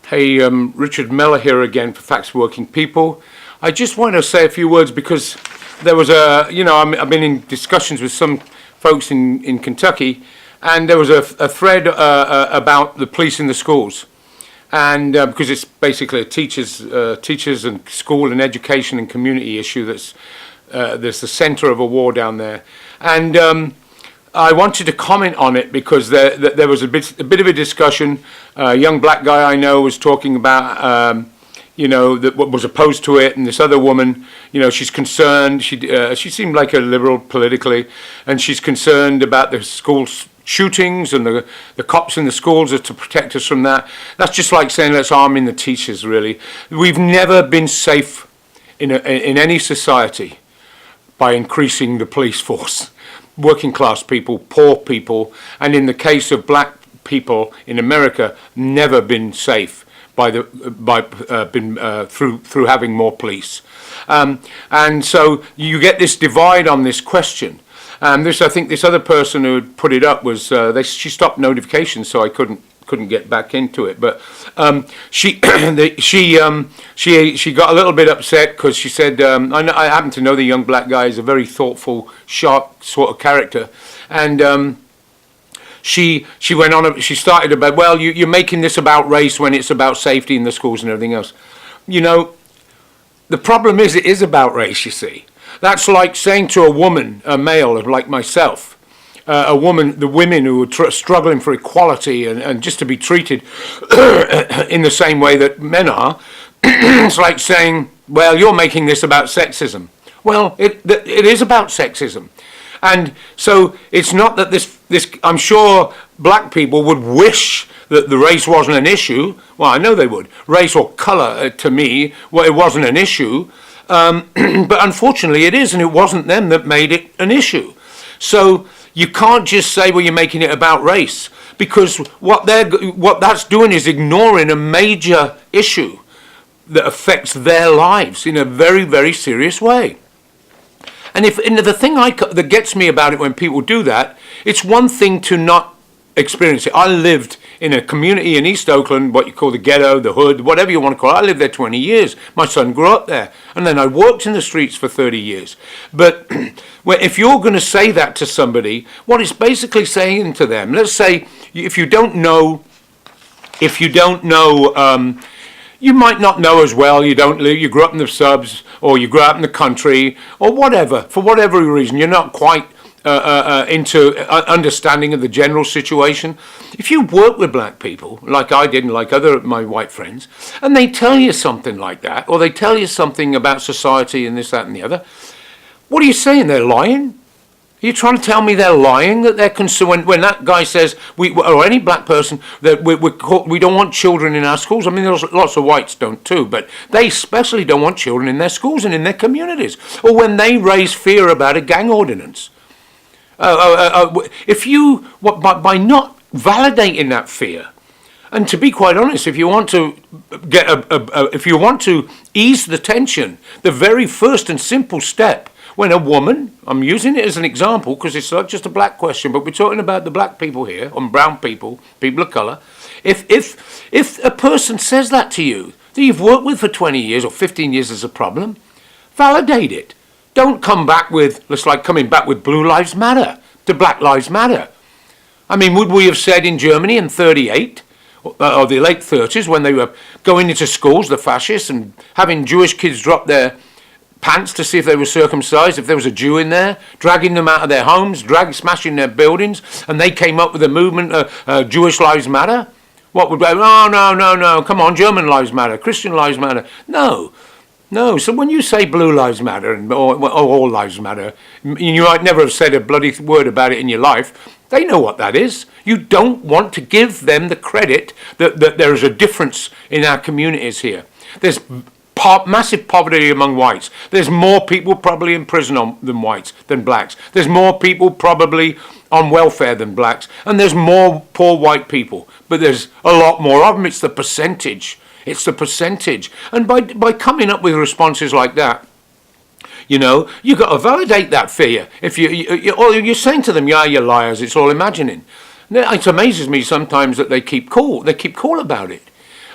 Hey, Richard Mellor here again for Facts for Working People. I just want to say a few words because there was I've been in discussions with some folks in Kentucky, and there was a thread about the police in the schools. And because it's basically a teachers and school and education and community issue that's the center of a war down there. And I wanted to comment on it because there was a bit of a discussion. A young black guy I know was talking about, that was opposed to it, and this other woman, she's concerned. She seemed like a liberal politically, and she's concerned about the school shootings and the cops in the schools are to protect us from that. That's just like saying let's arm in the teachers. Really, we've never been safe in any society by increasing the police force. Working class people, poor people, and in the case of black people in America, never been safe through having more police, and so you get this divide on this question. I think this other person who had put it up was she stopped notifications, so I couldn't get back into it. But she got a little bit upset because she said, I happen to know the young black guy is a very thoughtful, sharp sort of character, and she went on. She started about, well, you're making this about race when it's about safety in the schools and everything else. The problem is it is about race. You see, that's like saying to a woman, a male like myself. The women who are struggling for equality and just to be treated in the same way that men are, it's like saying, well, you're making this about sexism. Well, it is about sexism. And so it's not that this I'm sure black people would wish that the race wasn't an issue. Well, I know they would. Race or colour, to me, well, it wasn't an issue. But unfortunately it is, and it wasn't them that made it an issue. So you can't just say, well, you're making it about race, because what that's doing is ignoring a major issue that affects their lives in a very, very serious way. And the thing that gets me about it when people do that, it's one thing to not experience it. I lived in a community in East Oakland, what you call the ghetto, the hood, whatever you want to call it. I lived there 20 years. My son grew up there. And then I worked in the streets for 30 years. But if you're going to say that to somebody, what it's basically saying to them, let's say if you don't know, you might not know as well, you grew up in the subs, or you grew up in the country, or whatever, for whatever reason, you're not quite into understanding of the general situation. If you work with black people, like I did and like my white friends, and they tell you something like that, or they tell you something about society and this, that, and the other, what are you saying? They're lying? Are you trying to tell me they're lying, that they're concerned when that guy says, or any black person, that we don't want children in our schools? I mean, there's lots of whites don't too, but they especially don't want children in their schools and in their communities. Or when they raise fear about a gang ordinance. If you, by not validating that fear, and to be quite honest, if you want to if you want to ease the tension, the very first and simple step, when a woman, I'm using it as an example because it's not just a black question, but we're talking about the black people here, and brown people, people of colour. If a person says that to you, that you've worked with for 20 years or 15 years as a problem, validate it. Don't come back with, it's like coming back with Blue Lives Matter to Black Lives Matter. I mean, would we have said in Germany in 38, or the late 30s, when they were going into schools, the fascists, and having Jewish kids drop their pants to see if they were circumcised, if there was a Jew in there, dragging them out of their homes, smashing their buildings, and they came up with a movement, Jewish Lives Matter? What would, no, come on, German Lives Matter, Christian Lives Matter. No, so when you say Blue Lives Matter, or All Lives Matter, you might never have said a bloody word about it in your life, they know what that is. You don't want to give them the credit that there is a difference in our communities here. There's massive poverty among whites. There's more people probably in prison than blacks. There's more people probably on welfare than blacks. And there's more poor white people. But there's a lot more of them. It's the percentage. It's the percentage. And by coming up with responses like that, you've got to validate that fear. If you're saying to them, yeah, you're liars, it's all imagining. It amazes me sometimes that they keep cool. They keep cool about it.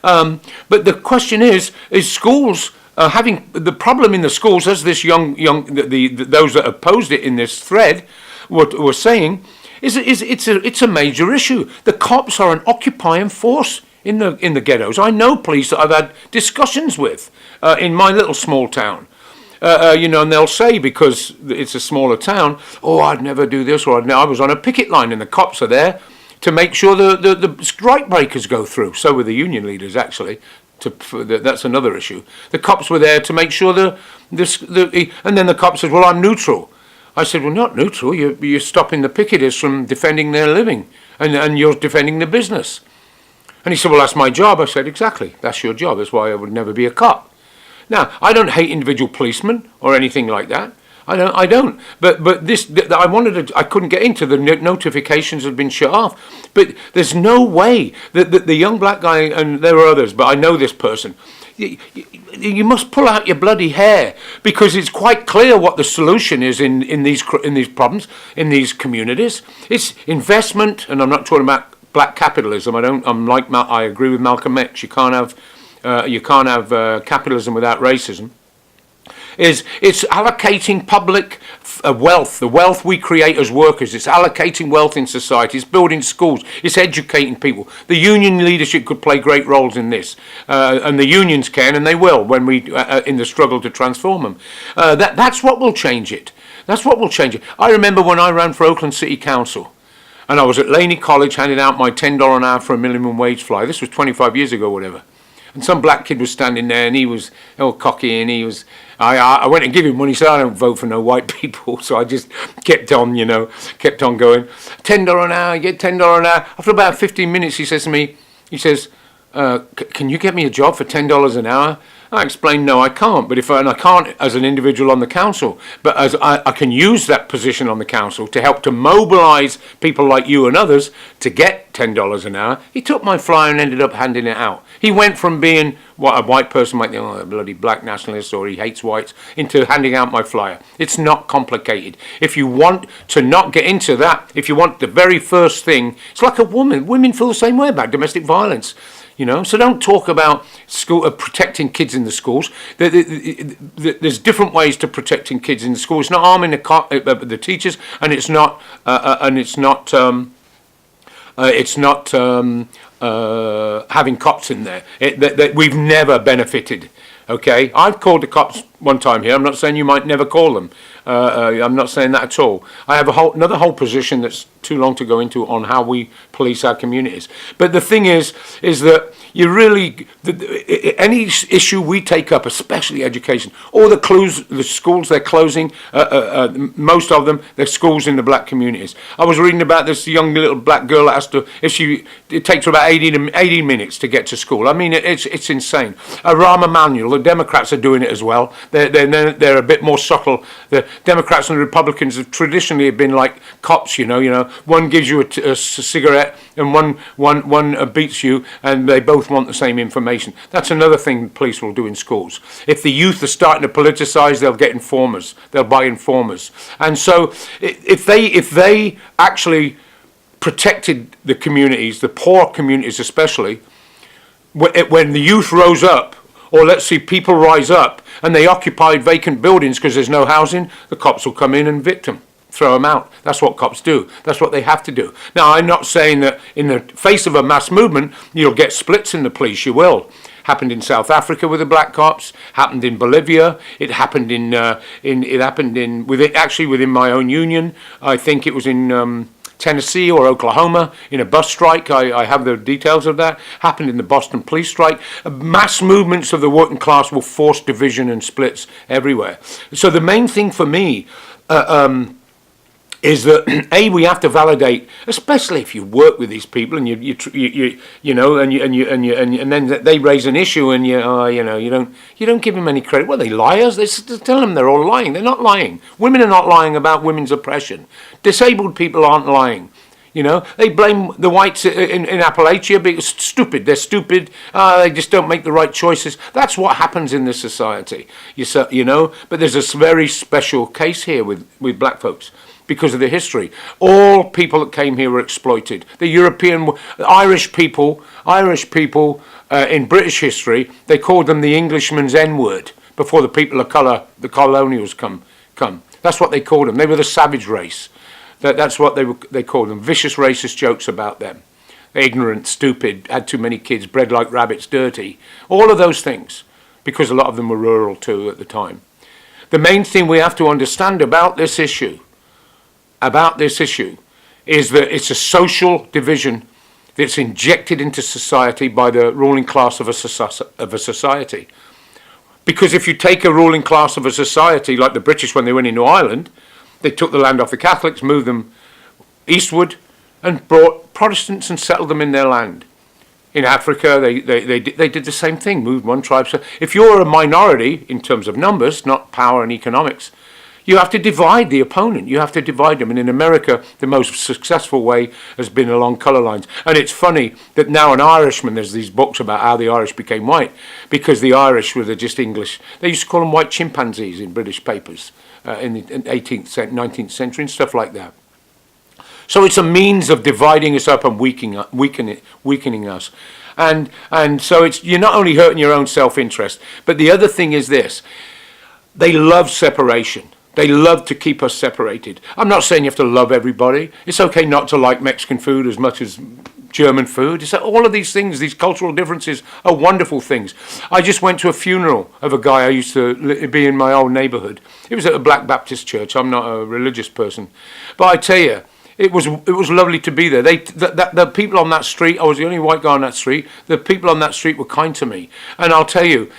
But the question is schools having the problem in the schools, as this those that opposed it in this thread were saying, it's a major issue. The cops are an occupying force in the ghettos. I know police that I've had discussions with in my little small town. And they'll say, because it's a smaller town, oh, I'd never do this, or I was on a picket line and the cops are there to make sure the strike breakers go through. So were the union leaders, actually. That's another issue. The cops were there to make sure and then the cop said, well, I'm neutral. I said, well, not neutral. You're stopping the picketers from defending their living, and you're defending the business. And he said, well, that's my job. I said, exactly, that's your job. That's why I would never be a cop. Now, I don't hate individual policemen or anything like that. I don't. But this, I couldn't get into the notifications had been shut off. But there's no way that the young black guy, and there are others, but I know this person. You must pull out your bloody hair, because it's quite clear what the solution is in these problems in these communities. It's investment, and I'm not talking about black capitalism. I agree with Malcolm X. You can't have capitalism without racism. It's allocating public wealth, the wealth we create as workers. It's allocating wealth in society. It's building schools. It's educating people. The union leadership could play great roles in this, and the unions can, and they will when we in the struggle to transform them. That's what will change it. That's what will change it. I remember when I ran for Oakland City Council, and I was at Laney College handing out my $10 an hour for a minimum wage flyer. This was 25 years ago, whatever. And some black kid was standing there, and he was all cocky, and he was. I went and gave him money. He said, I don't vote for no white people. So I just kept on going. $10 an hour, get $10 an hour. After about 15 minutes, he says to me, can you get me a job for $10 an hour? I explained, no, I can't. But I can't as an individual on the council, but as I can use that position on the council to help to mobilise people like you and others to get $10 an hour. He took my flyer and ended up handing it out. He went from being what a white person might think, oh, a bloody black nationalist, or he hates whites, into handing out my flyer. It's not complicated. If you want to not get into that, if you want the very first thing, it's like a woman. Women feel the same way about domestic violence. So don't talk about protecting kids in the schools. There's different ways to protecting kids in the school. It's not arming the teachers, and it's not having cops in there. We've never benefited. Okay, I've called the cops one time here. I'm not saying you might never call them. I'm not saying that at all. I have another whole position that's too long to go into on how we police our communities. But the thing is that you really, any issue we take up, especially education, all the schools they're closing, most of them, they're schools in the black communities. I was reading about this young little black girl that has to, it takes her about 18 minutes to get to school. I mean, it's insane. Rahm Emanuel, the Democrats are doing it as well. They're a bit more subtle. The Democrats and the Republicans have traditionally been like cops, one gives you a cigarette and one beats you, and they both want the same information. That's another thing police will do in schools. If the youth are starting to politicise, they'll get informers. They'll buy informers. And so if they actually protected the communities, the poor communities especially, when the youth rose up, or let's see people rise up, and they occupied vacant buildings because there's no housing, the cops will come in and evict them, throw them out. That's what cops do. That's what they have to do. Now, I'm not saying that in the face of a mass movement, you'll get splits in the police. You will. Happened in South Africa with the black cops. Happened in Bolivia. It happened within my own union. I think it was in Tennessee or Oklahoma in a bus strike. I have the details of that. Happened in the Boston police strike. Mass movements of the working class will force division and splits everywhere. So the main thing for me is that we have to validate, especially if you work with these people and and then they raise an issue and you don't give them any credit. Well, they liars. They tell them they're all lying. They're not lying. Women are not lying about women's oppression. Disabled people aren't lying. They blame the whites in Appalachia because stupid. They're stupid. They just don't make the right choices. That's what happens in this society. But there's a very special case here with black folks. because of the history. All people that came here were exploited. The Irish people in British history, they called them the Englishman's N-word before the people of colour, the colonials come. That's what they called them. They were the savage race. That's what they called them. Vicious racist jokes about them. Ignorant, stupid, had too many kids, bred like rabbits, dirty. All of those things, because a lot of them were rural too at the time. The main thing we have to understand about this issue is that it's a social division that's injected into society by the ruling class of a society. Because if you take a ruling class of a society, like the British when they went into Ireland, they took the land off the Catholics, moved them eastward, and brought Protestants and settled them in their land. In Africa, they did the same thing, moved one tribe. So if you're a minority in terms of numbers, not power and economics, you have to divide the opponent. You have to divide them. And in America, the most successful way has been along colour lines. And it's funny that now an Irishman, there's these books about how the Irish became white, because the Irish were just English. They used to call them white chimpanzees in British papers in the 18th, 19th century and stuff like that. So it's a means of dividing us up and weakening us. And so you're not only hurting your own self-interest, but the other thing is this. They love separation. They love to keep us separated. I'm not saying you have to love everybody. It's okay not to like Mexican food as much as German food. It's all of these things, these cultural differences are wonderful things. I just went to a funeral of a guy I used to be in my old neighbourhood. It was at a Black Baptist church. I'm not a religious person. But I tell you, it was lovely to be there. The people on that street, I was the only white guy on that street, the people on that street were kind to me. And I'll tell you,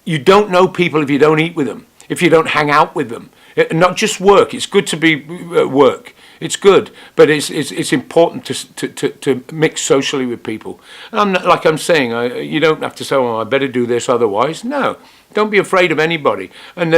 you don't know people if you don't eat with them, if you don't hang out with them. Not just work. It's good to be work. It's good, but it's important to mix socially with people. And like I'm saying, you don't have to say, "Oh, I better do this otherwise." No, don't be afraid of anybody. And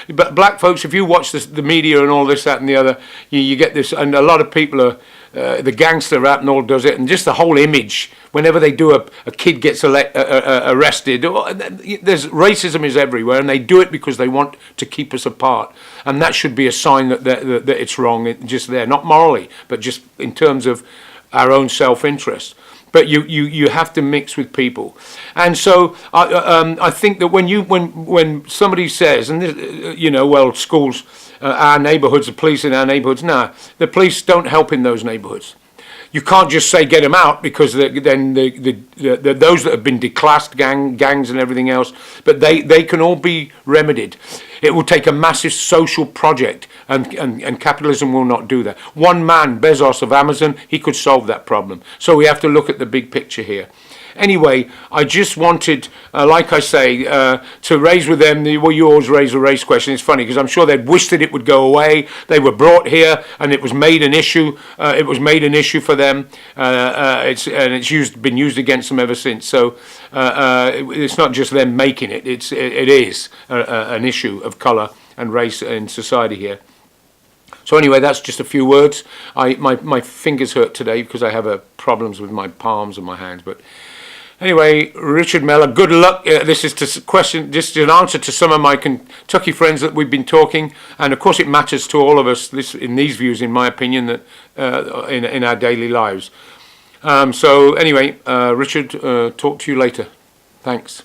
but black folks, if you watch the media and all this, that, and the other, you get this, and a lot of people are. The gangster rap and all does it, and just the whole image. Whenever they do a kid gets arrested, there's racism is everywhere, and they do it because they want to keep us apart, and that should be a sign that it's wrong. Just there, not morally, but just in terms of our own self-interest. But you have to mix with people, and so I think that when somebody says, and well, schools. Our neighbourhoods, the police in our neighbourhoods. No, the police don't help in those neighbourhoods. You can't just say get them out, because then those that have been declassed, gangs and everything else, but they can all be remedied. It will take a massive social project, and capitalism will not do that. One man, Bezos of Amazon, he could solve that problem. So we have to look at the big picture here. Anyway, I just wanted, like I say, to raise with them, you always raise a race question. It's funny because I'm sure they'd wish that it would go away. They were brought here and it was made an issue. It was made an issue for them. It's been used against them ever since. So it's not just them making it. It is an issue of colour and race in society here. So anyway, that's just a few words. My fingers hurt today because I have problems with my palms and my hands. But anyway, Richard Mellor, good luck. This is just an answer to some of my Kentucky friends that we've been talking, and of course it matters to all of us. In these views, in my opinion, that in our daily lives. So anyway, Richard, talk to you later. Thanks.